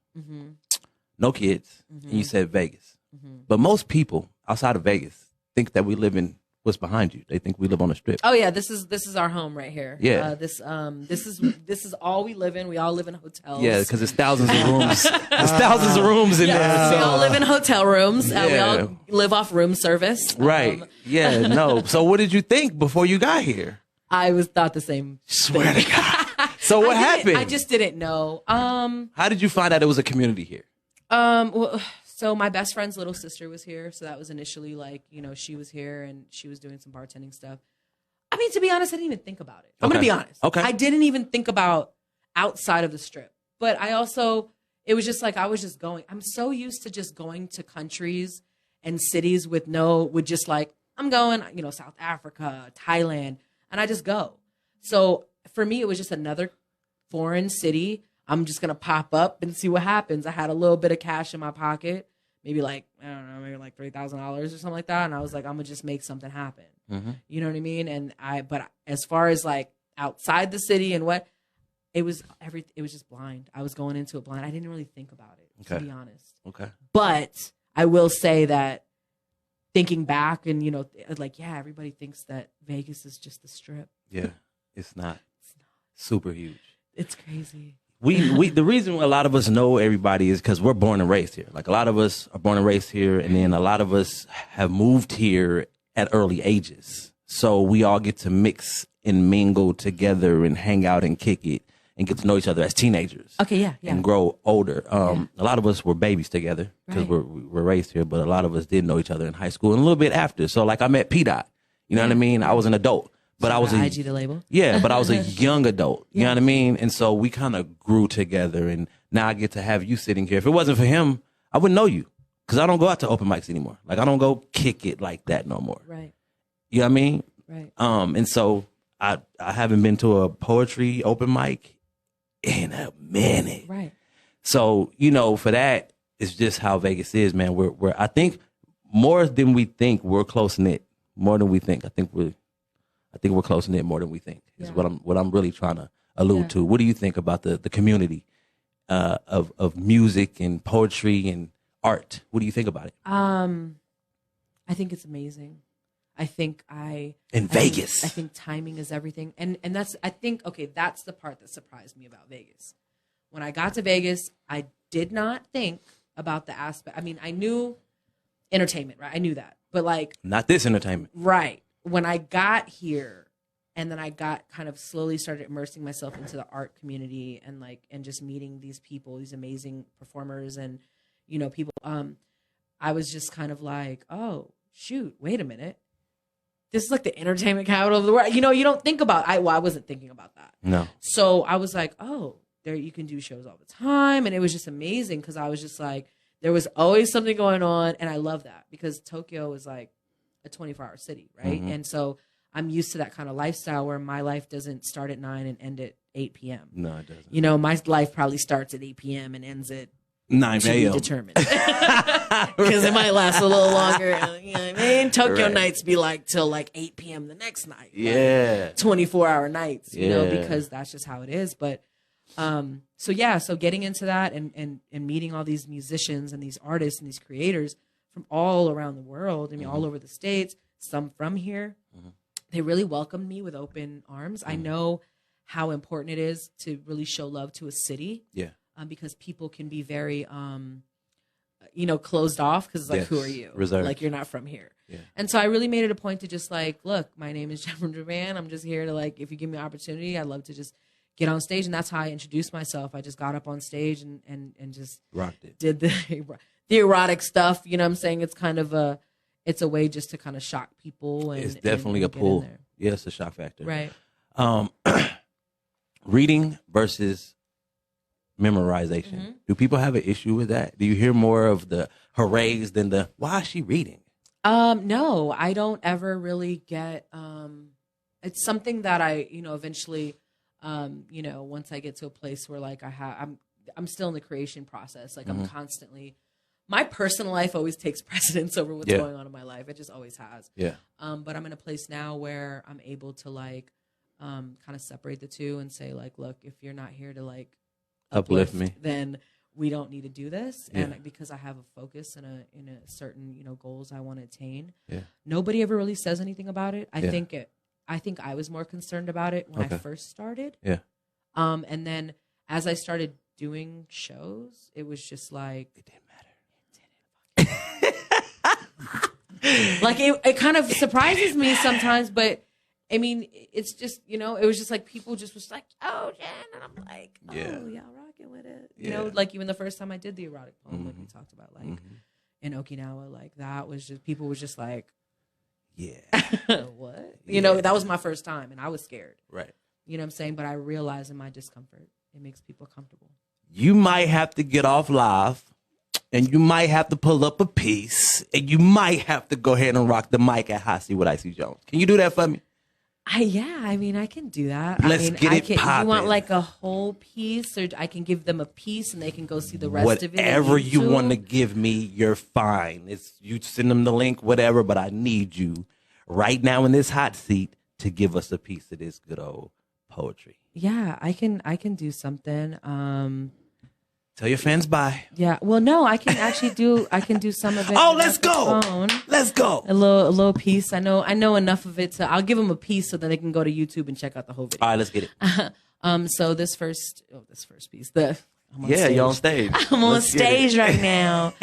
no kids, and you said Vegas. But most people outside of Vegas think that we live in what's behind you. They think we live on a strip.
Oh yeah, this is our home right here.
Yeah.
This is all we live in. We all live in hotels.
Yeah, because there's thousands of rooms. There's thousands of rooms in there.
We
so-
all live in hotel rooms. We
Yeah.
all live off room service.
Right. Yeah. No. So what did you think before you got here?
I thought the same.
Swear to God. So what happened?
I just didn't know.
How did you find out it was a community here?
Well, so my best friend's little sister was here. So that was initially like, she was here and she was doing some bartending stuff. I mean, to be honest, I didn't even think about it. I'm going to be honest.
Okay.
I didn't even think about outside of the strip. But it was just like, I was just going. I'm so used to just going to countries and cities with just like, I'm going, South Africa, Thailand, and I just go. So for me, it was just another foreign city. I'm just going to pop up and see what happens. I had a little bit of cash in my pocket, maybe like, I don't know, maybe like $3,000 or something like that. And I was like, I'm going to just make something happen.
Mm-hmm.
You know what I mean? But as far as like outside the city and it was just blind. I was going into it blind. I didn't really think about it, to be honest.
Okay.
But I will say that thinking back and, everybody thinks that Vegas is just the strip.
Yeah. It's not. Super huge.
It's crazy.
The reason a lot of us know everybody is because we're born and raised here. Like a lot of us are born and raised here, and then a lot of us have moved here at early ages. So we all get to mix and mingle together and hang out and kick it and get to know each other as teenagers.
Okay, yeah.
And grow older. A lot of us were babies together because we're raised here, but a lot of us did know each other in high school and a little bit after. So like I met P-Dot. You know what I mean? I was an adult. But I was
IG the label.
Yeah, but I was a young adult. You know what I mean? And so we kind of grew together, and now I get to have you sitting here. If it wasn't for him, I wouldn't know you because I don't go out to open mics anymore. Like I don't go kick it like that no more.
Right.
You know what I mean?
Right.
And so I haven't been to a poetry open mic in a minute.
Right.
So for that, it's just how Vegas is, man. We're I think more than we think we're close knit. More than we think. I think we're close knit more than we think. Is what I'm really trying to allude to. What do you think about the community of music and poetry and art? What do you think about it?
I think it's amazing.
Vegas.
I think timing is everything, and that's that's the part that surprised me about Vegas. When I got to Vegas, I did not think about the aspect. I mean, I knew entertainment, right? I knew that. But like,
not this entertainment.
Right. When I got here and then I got kind of slowly started immersing myself into the art community and just meeting these people, these amazing performers and, you know, people, I was just kind of like, oh, shoot, wait a minute. This is like the entertainment capital of the world. You know, you don't think about, I wasn't thinking about that.
No.
So I was like, oh, there you can do shows all the time. And it was just amazing because I was just like, there was always something going on. And I love that because Tokyo is like a 24-hour city, right? And so I'm used to that kind of lifestyle where my life doesn't start at 9 and end at 8 p.m.
No, it doesn't.
You know, my life probably starts at 8 p.m. and ends at
9 a.m.
determined. Because it might last a little longer. You know what I mean? Tokyo nights be like till like 8 p.m. the next night.
Yeah.
Like 24-hour nights, you know, because that's just how it is. But so getting into that and meeting all these musicians and these artists and these creators from all around the world, I mean, all over the States, some from here, they really welcomed me with open arms. I know how important it is to really show love to a city.
Yeah.
Because people can be very, you know, closed off because it's like, who are you?
Reserved.
Like, you're not from here.
Yeah.
And so I really made it a point to just like, look, my name is Jenn From Japan. I'm just here to like, if you give me an opportunity, I'd love to just get on stage. And that's how I introduced myself. I just got up on stage and just
rocked it.
Did the erotic stuff. You know what I'm saying? It's kind of it's a way just to kind of shock people. And
it's definitely a pull. Yeah, it's a shock factor.
Right.
Reading versus memorization. Do people have an issue with that? Do you hear more of the hoorays than the why is she reading?
No, I don't ever really get it's something that I, you know, eventually you know, once I get to a place where like I'm still in the creation process. Like I'm constantly my personal life always takes precedence over what's going on in my life. It just always has.
Yeah.
But I'm in a place now where I'm able to like kind of separate the two and say like, look, if you're not here to like
uplift me,
then we don't need to do this. And because I have a focus and a certain, you know, goals I want to attain. Yeah. Nobody ever really says anything about it. I think I was more concerned about it when I first started. Yeah. And then as I started doing shows, it was just like it didn't matter. Like it kind of surprises me sometimes, but I mean, it's just, you know, it was just like people just was like, oh, Jen. And I'm like, oh, y'all rocking with it. You know, like even the first time I did the erotic poem, like we talked about, like in Okinawa, like that was just, people was just like, what? You know, that was my first time and I was scared. Right. You know what I'm saying? But I realized in my discomfort, it makes people comfortable.
You might have to get off live and you might have to pull up a piece and you might have to go ahead and rock the mic at Hot Seat with IC Jonez. Can you do that for me?
I mean, I can do that.
Let's get it popping.
You want like a whole piece, or I can give them a piece and they can go see the rest of it.
Whatever you want to give me, you're fine. It's you send them the link, whatever. But I need you right now in this hot seat to give us a piece of this good old poetry.
Yeah, I can do something.
Tell your fans bye.
Yeah. Well, no, I can actually do some of it.
Oh, let's go. Let's go.
A little piece. I know enough of it, so I'll give them a piece so that they can go to YouTube and check out the whole video.
All right, let's get it.
So this first piece,
you're on stage.
I'm on stage right now.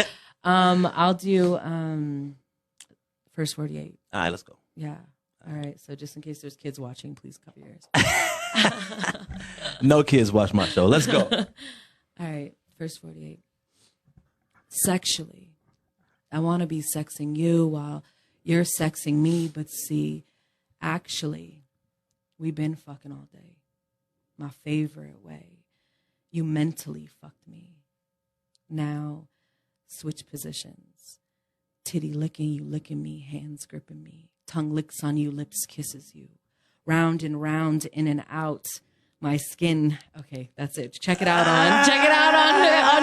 I'll do first 48.
All right, let's go.
Yeah. All right. So just in case there's kids watching, please cover your ears.
No kids watch my show. Let's go.
All right. Verse 48. Sexually, I want to be sexing you while you're sexing me, but see, actually, we've been fucking all day. My favorite way. You mentally fucked me. Now, switch positions. Titty licking, you licking me, hands gripping me. Tongue licks on you, lips kisses you. Round and round, in and out. My skin. Okay, that's it. Check it out on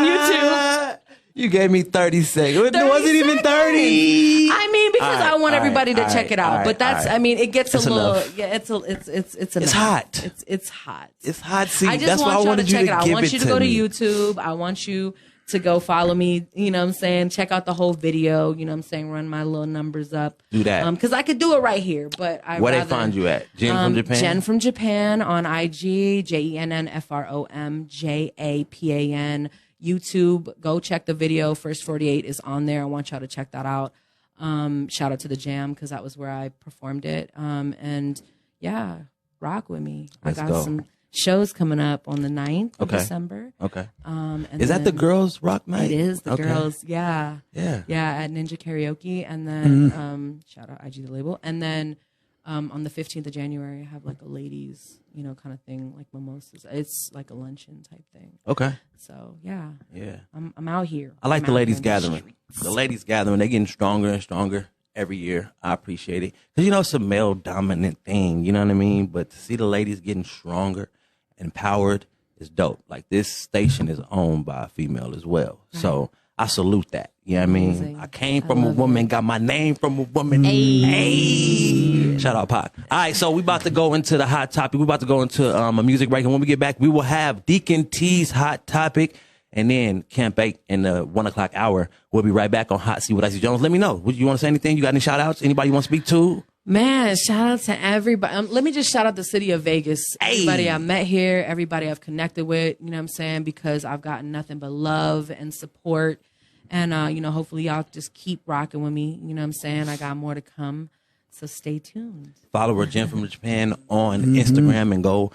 YouTube.
You gave me 30 seconds. It wasn't even 30.
I mean, because I want everybody to check it out. But that's, I mean, it gets
that's
a little,
enough.
yeah, it's
It's hot.
It's hot.
It's hot. See,
I just
that's why I
want y'all to
wanted you
check it
to
out. I
give
want
it
you to go to
me.
YouTube. I want you to go follow me. You know what I'm saying? Check out the whole video. You know what I'm saying? Run my little numbers up.
Do that.
Because I could do it right here, but
Where they find you at? Jenn From Japan?
Jenn From Japan on IG, JENNFROM JAPAN. YouTube. Go check the video. First 48 is on there. I want y'all to check that out. Shout out to the Jam because that was where I performed it. And yeah, rock with me. I got some shows coming up on the 9th of December.
Okay.
And
is that the girls' rock night?
It is the girls. Yeah.
Yeah.
Yeah. At Ninja Karaoke. And then, shout out IG the label. And then, on the 15th of January, I have like a ladies, kind of thing, like mimosas. It's like a luncheon type thing.
Okay.
So yeah.
Yeah.
I'm out here.
I like the ladies gathering. The ladies gathering, they're getting stronger and stronger every year. I appreciate it. Because, it's a male dominant thing, you know what I mean? But to see the ladies getting stronger, empowered is dope. Like this station is owned by a female as well. Right. So I salute that. You know what I mean?
Amazing.
I came from a woman, got my name from a woman. Hey. Shout out, Pac. All right, so we about to go into the hot topic. We about to go into a music break. And when we get back, we will have Deacon T's hot topic. And then Camp 8 in the 1 o'clock hour. We'll be right back on Hot Seat with IC Jonez. Let me know. Would you want to say anything? You got any shout outs? Anybody you want to speak to?
Man, shout out to everybody. Let me just shout out the city of Vegas.
Hey.
Everybody I met here, everybody I've connected with, you know what I'm saying? Because I've gotten nothing but love and support. And, hopefully y'all just keep rocking with me. You know what I'm saying? I got more to come. So stay tuned.
Follow her, Jenn From Japan, on Instagram and go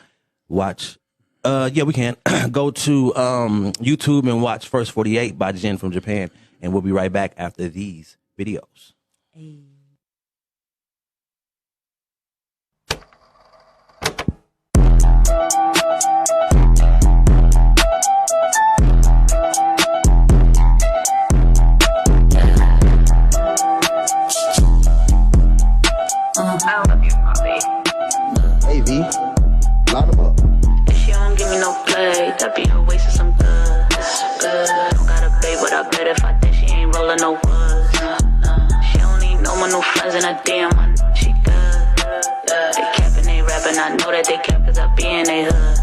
watch. We can. Go to YouTube and watch First 48 by Jenn From Japan. And we'll be right back after these videos.
Hey.
I love you, mommy.
Hey, V. Line them up.
If she don't give me no play, that be a waste of some good. I don't got a babe, but I bet if I did, she ain't rolling no woods. She don't need no more new friends in her DM, she good. They capping, they rapping, I know that they cap cause I be in they hood.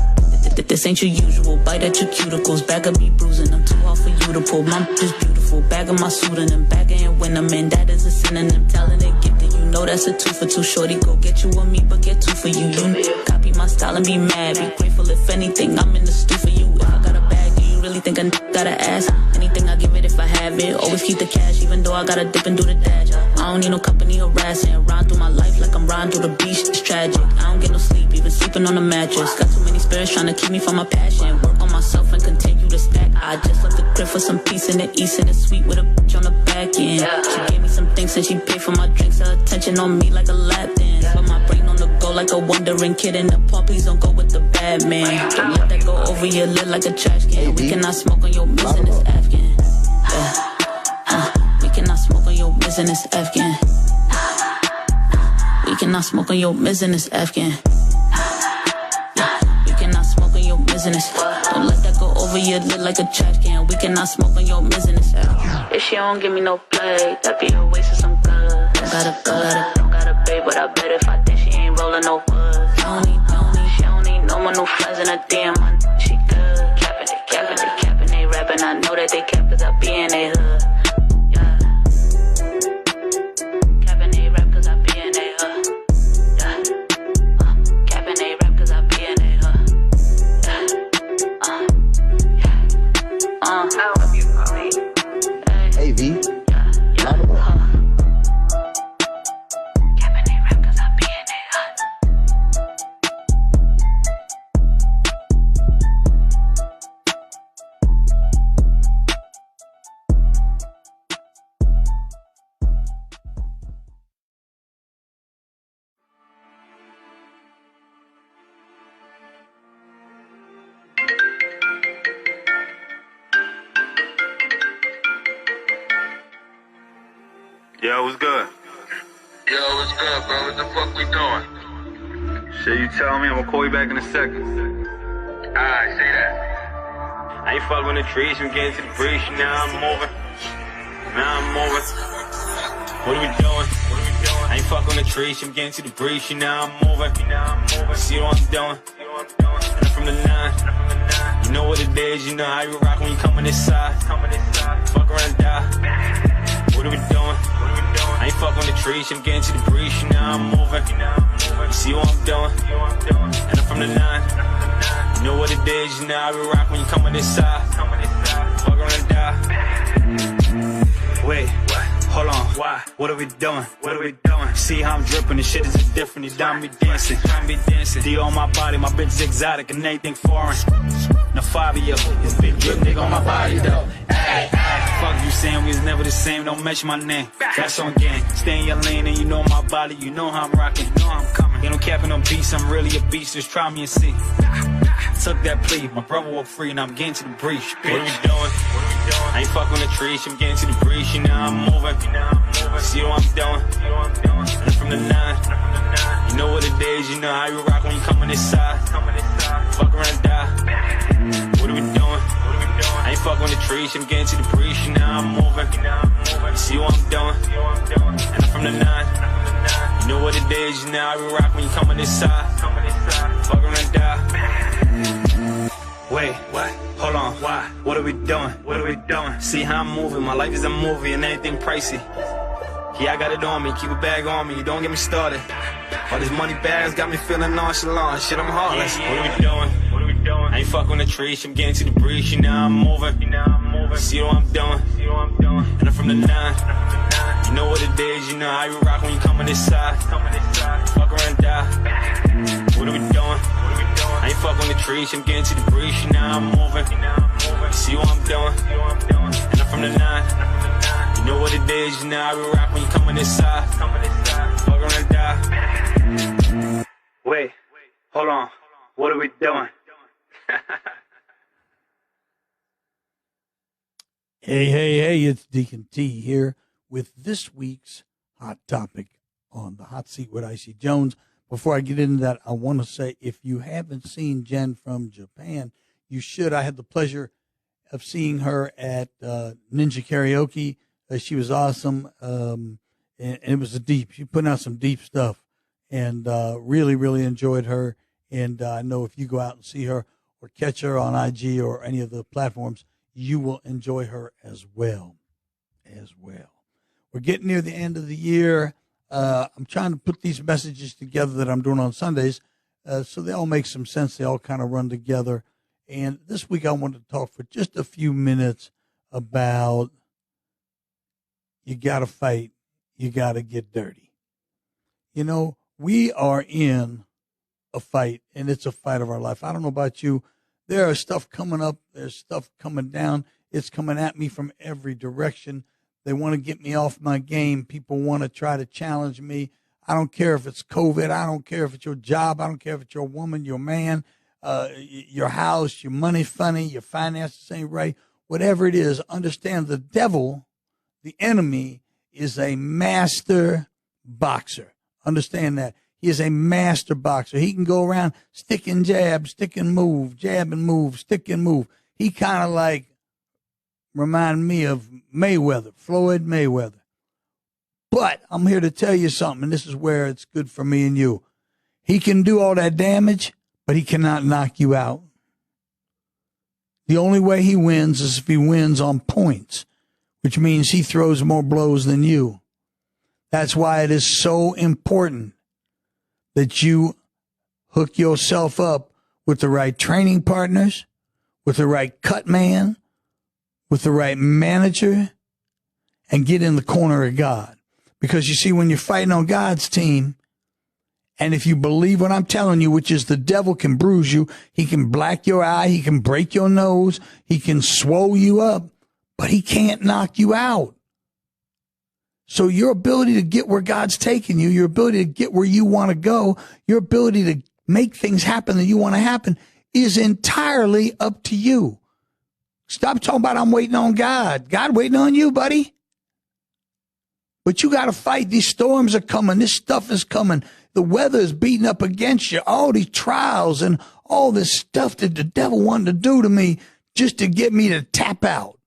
This ain't your usual, bite at your cuticles, back of me bruising, I'm too hard for you to pull, mom just beautiful, bag of my suit and them, back and when I'm in, that is a synonym, talented, gifted, you know that's a 2 for 2, shorty, go get you on me, but get 2 for you, copy my style and be mad, be grateful if anything, I'm in the stew for you, if I got a bag, do you really think I gotta ask, anything I give it if I have it, always keep the cash, even though I gotta dip and do the dash, I don't need no company harassing, ride through my life like I'm riding through the beach, it's tragic, I don't get no sleep, even sleeping on the mattress, got too many spirits trying to keep me from my passion, work on myself and continue to stack, I just left the crib for some peace in the east and it's sweet with a bitch on the back end, she gave me some things and she paid for my drinks, her attention on me like a lap dance, but my brain on the go like a wandering kid in the park, please don't go with the bad man, don't let that go over your lid like a trash can, we cannot smoke on your business, Afghan, we cannot smoke on your business, Afghan, we cannot smoke on your business, Afghan, we cannot smoke on your business, don't let that go over your lid like a trash can, we cannot smoke on your business, if she don't give me no play, that be a waste of some good, don't got a babe, but I bet if I did, she ain't rolling no woods, she don't need no more new friends in her DM, she good, capping, they rapping, I know that they cap cause I be in they hood, yeah, capping, they rap cause I be in they hood, yeah, capping, they rap cause I be in they hood, yeah, I love you, mommy.
Hey, V. Line them up.
Capping, they rap cause I be in they hood.
Yo, what's good? Yo, what's good, bro? What the fuck we doing? Shit, you tell me. I'm gonna call you back in a second. Alright, say that. I ain't fucking the trees. I'm getting to the breeze. Now I'm moving. What are we doing? I ain't fucking the trees. I'm getting to the breeze. Now I'm moving. See what I'm doing? And from the 9. You know what it is. You know how you rock when you come on this side. Fuck around and die. What are we doing? I ain't fuck on the trees, I'm getting to the breeze, now I'm moving. You see what I'm doing? And I'm from the 9. You know what it is, you know how we rock when you come on this side. Why? What are we doing? What are we doing? See how I'm dripping, this shit is different. You done me dancing, D on my body, my bitch is exotic and anything foreign. Now 5 of you, this big drip nigga on my body though. Hey, fuck you saying we was never the same, don't mention my name. That's on game. Stay in your lane and you know my body, you know how I'm rocking, you know how I'm coming. Ain't no capping on beats, I'm really a beast, just try me and see. Took that plea, my brother walked free and I'm getting to the breach. What are we doing? I ain't fucking the trees, I'm getting to the breach. You know I'm moving, see what I'm doing. And from the 9, you know what it is, you know how you rock when you come on this side. Fuck around and die. What are we doing? I ain't fucking the trees, I'm getting to the breach. You know I'm moving, see what I'm doing. And from the 9, you know what it is, you know how you rock when you come on this side. Fuck around and die. Wait, what? Hold on, why? What are we doing? What are we doing? See how I'm moving, my life is a movie and anything pricey. Yeah, I got it on me, keep a bag on me, don't get me started. All these money bags got me feeling nonchalant, shit I'm heartless. What are we doing? What are we doing? I ain't fucking the trees, I'm getting to the breach, you know I'm moving. See what I'm doing? And I'm from the 9, you know what it is, you know how you rock when you come on this side. Fuck around and die. What are we doing? I ain't fucking the trees, I'm getting to the breach, you know I'm moving. See what I'm doing? And I'm from the 9, you know what it is, you know how we rock when you come on this side. Fuck around and die. Wait, hold on, what are we doing?
Hey, it's Deacon T here with this week's Hot Topic on the Hot Seat with IC Jonez. Before I get into that, I want to say if you haven't seen Jenn from Japan, you should. I had the pleasure of seeing her at Ninja Karaoke. She was awesome, and it was she put out some deep stuff, and really, really enjoyed her. And I know if you go out and see her or catch her on IG or any of the platforms, you will enjoy her as well. We're getting near the end of the year. I'm trying to put these messages together that I'm doing on Sundays so they all make some sense. They all kind of run together. And this week I wanted to talk for just a few minutes about you got to fight, you got to get dirty. You know, we are in a fight, and it's a fight of our life. I don't know about you. There is stuff coming up. There's stuff coming down. It's coming at me from every direction. They want to get me off my game. People want to try to challenge me. I don't care if it's COVID. I don't care if it's your job. I don't care if it's your woman, your man, your house, your money funny, your finances ain't right. Whatever it is, understand the devil, the enemy, is a master boxer. Understand that. He is a master boxer. He can go around stick and jab, stick and move, jab and move, stick and move. He kind of like remind me of Mayweather, Floyd Mayweather. But I'm here to tell you something, and this is where it's good for me and you. He can do all that damage, but he cannot knock you out. The only way he wins is if he wins on points, which means he throws more blows than you. That's why it is so important that you hook yourself up with the right training partners, with the right cut man, with the right manager, and get in the corner of God. Because you see, when you're fighting on God's team, and if you believe what I'm telling you, which is the devil can bruise you, he can black your eye, he can break your nose, he can swole you up, but he can't knock you out. So your ability to get where God's taking you, your ability to get where you want to go, your ability to make things happen that you want to happen is entirely up to you. Stop talking about I'm waiting on God. God waiting on you, buddy. But you got to fight. These storms are coming. This stuff is coming. The weather is beating up against you. All these trials and all this stuff that the devil wanted to do to me just to get me to tap out.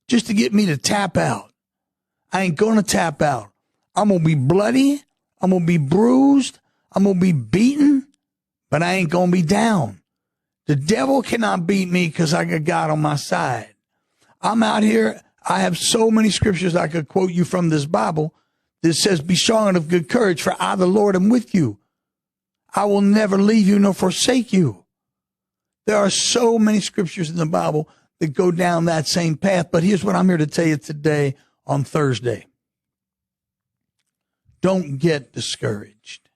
Just to get me to tap out. I ain't going to tap out. I'm going to be bloody. I'm going to be bruised. I'm going to be beaten. But I ain't going to be down. The devil cannot beat me because I got God on my side. I'm out here. I have so many scriptures I could quote you from this Bible that says, be strong and of good courage, for I, the Lord, am with you. I will never leave you nor forsake you. There are so many scriptures in the Bible that go down that same path. But here's what I'm here to tell you today on Thursday. don't get discouraged.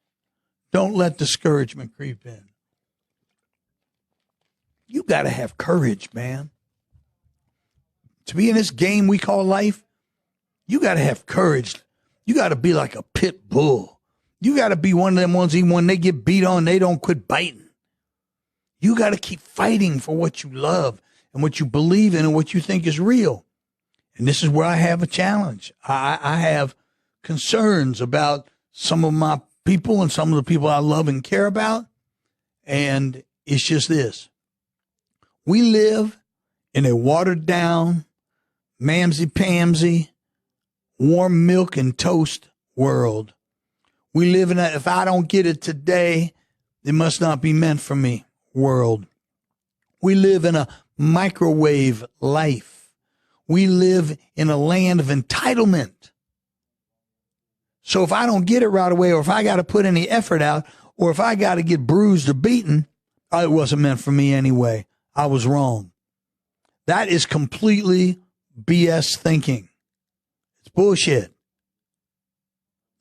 Don't let discouragement creep in. You got to have courage, man. To be in this game we call life, you got to have courage. You got to be like a pit bull. You got to be one of them ones, even when they get beat on, they don't quit biting. You got to keep fighting for what you love and what you believe in and what you think is real. And this is where I have a challenge. I have concerns about some of my people and some of the people I love and care about. And it's just this. We live in a watered down, mamsy-pamsy, warm milk and toast world. We live in a, if I don't get it today, it must not be meant for me world. We live in a microwave life. We live in a land of entitlement. So if I don't get it right away, or if I got to put any effort out, or if I got to get bruised or beaten, it wasn't meant for me anyway. I was wrong. That is completely BS thinking. It's bullshit.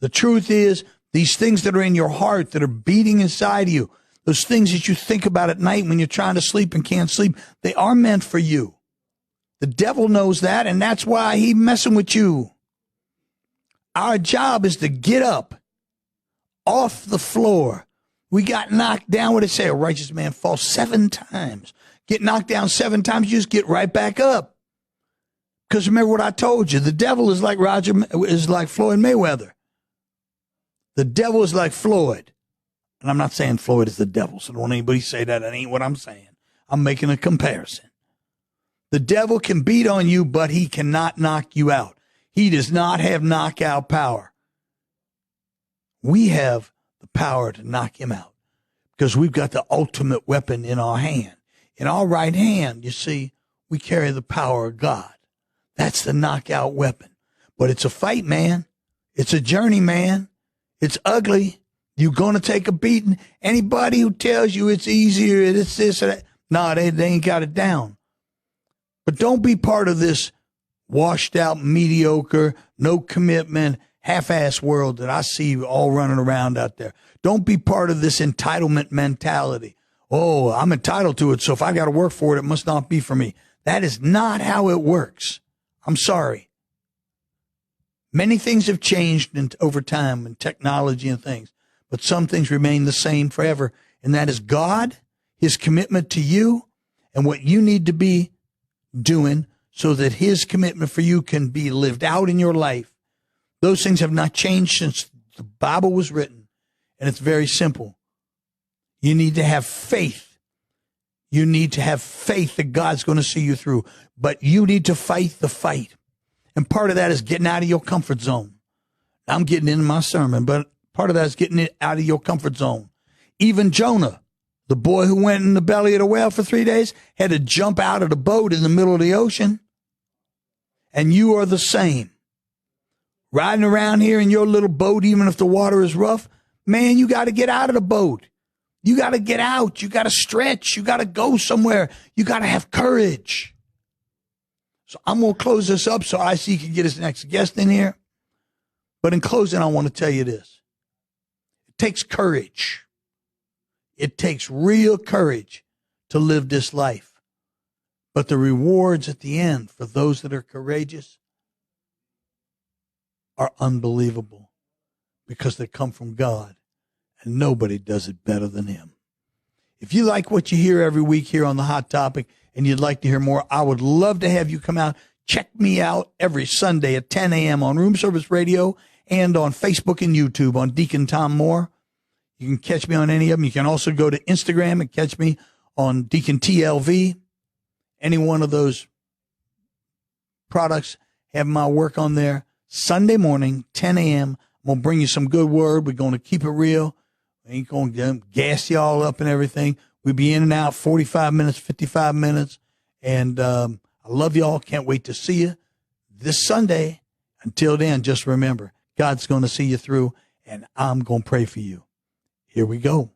The truth is, these things that are in your heart, that are beating inside you, those things that you think about at night when you're trying to sleep and can't sleep, they are meant for you. The devil knows that, and that's why he's messing with you. Our job is to get up off the floor. We got knocked down. What did it say? A righteous man falls 7 times. Get knocked down 7 times, you just get right back up. Because remember what I told you. The devil is like Floyd Mayweather. The devil is like Floyd. And I'm not saying Floyd is the devil, so don't anybody say that. That ain't what I'm saying. I'm making a comparison. The devil can beat on you, but he cannot knock you out. He does not have knockout power. We have the power to knock him out because we've got the ultimate weapon in our hand. In our right hand, you see, we carry the power of God. That's the knockout weapon. But it's a fight, man. It's a journey, man. It's ugly. You're going to take a beating. Anybody who tells you it's easier, it's this or that, no, they ain't got it down. But don't be part of this washed out, mediocre, no commitment, half-ass world that I see all running around out there. Don't be part of this entitlement mentality. Oh, I'm entitled to it, so if I got to work for it, it must not be for me. That is not how it works. I'm sorry. Many things have changed over time in technology and things, but some things remain the same forever, and that is God, his commitment to you, and what you need to be doing so that his commitment for you can be lived out in your life. Those things have not changed since the Bible was written, and it's very simple. You need to have faith. You need to have faith that God's going to see you through, but you need to fight the fight. And part of that is getting out of your comfort zone. I'm getting into my sermon, but part of that is getting it out of your comfort zone. Even Jonah, the boy who went in the belly of the whale for 3 days, had to jump out of the boat in the middle of the ocean. And you are the same. Riding around here in your little boat, even if the water is rough, man, you got to get out of the boat. You got to get out. You got to stretch. You got to go somewhere. You got to have courage. So I'm going to close this up so IC can get his next guest in here. But in closing, I want to tell you this. It takes courage. It takes real courage to live this life. But the rewards at the end for those that are courageous are unbelievable because they come from God, and nobody does it better than him. If you like what you hear every week here on The Hot Topic and you'd like to hear more, I would love to have you come out. Check me out every Sunday at 10 a.m. on Room Service Radio and on Facebook and YouTube on Deacon Tom Moore. You can catch me on any of them. You can also go to Instagram and catch me on Deacon TLV. Any one of those products have my work on there. Sunday morning, 10 a.m. I'm going to bring you some good word. We're going to keep it real. We ain't going to gas y'all up and everything. We'll be in and out 45 minutes, 55 minutes. And I love y'all. Can't wait to see you this Sunday. Until then, just remember, God's going to see you through, and I'm going to pray for you. Here we go.